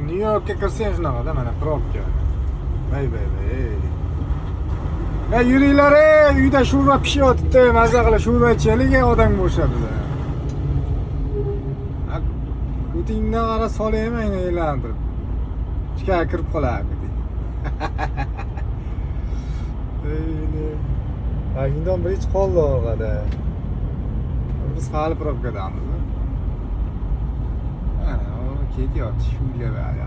New Yorkka kirsang shunaqada mana probka. Voy. Yuringlar, uyda sho'rva pishyapti, maza qilib sho'rva ichaylik, odam bo'shadi. Kutingdan qara solayman aylantirib. Ichkariga kirib qoladi. Shundan bir hech qoldi orqada. Biz hali probkadamiz. Mana o ketyapti shunga bari.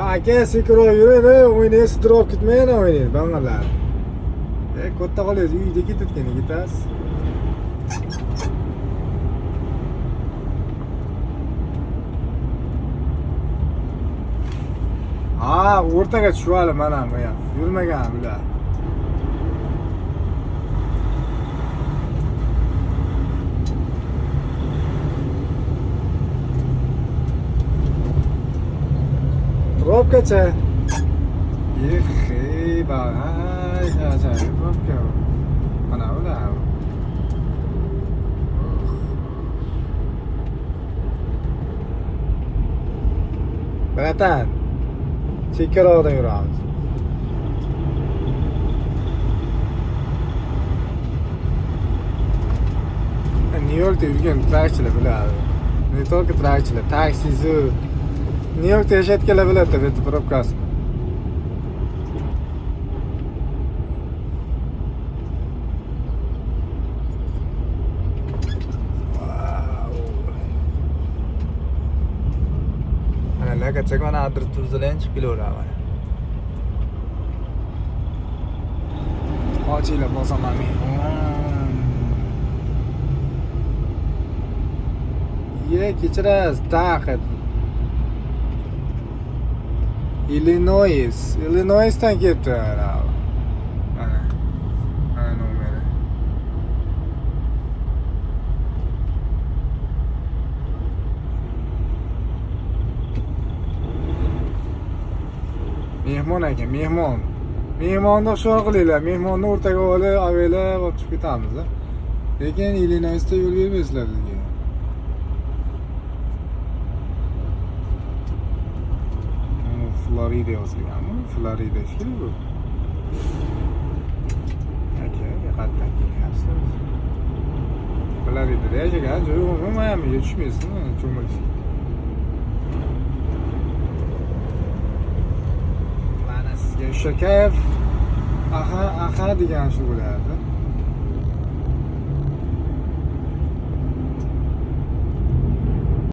Aka sekiro yuradi, o'ynaysiz, drop ketmaydi o'ynaydi, bangalar. Katta qolyapsiz, uyda ketayotgan ketasiz. O'rtaga tushib olib mana bu ham. Yurmagan bular. Probkacha. Probka. Mana ular. Bratan. Chekkaroqdan yuramiz. New Yorkda yurgan trakchilar biladi. Ne только trakchilar, taksisi. New Yorkda yashayotganlar biladi bitta probkasi. Kacak mana adir tuzlayan chiqib kelaveradi. Hojilar bosaman men. Kechirasiz, taqit. Illinoisdan kelibdi. Mana nomeri. Mehmon ekan, mehmon. Mehmonni xushor qilinglar. Mehmonni o'rtaga olib, avelab olib chiqib ketamiz. Lekin Illinoisda yo'l bermaysizlar bizga. Florida yozilganmi? Florida shekilli bu. Aka, qatdan kelyapsiz. Floridada yashagan joyim Miamiga tushmaysizmi? Cho'milish. Shakayev aha degan shu bo'lardi.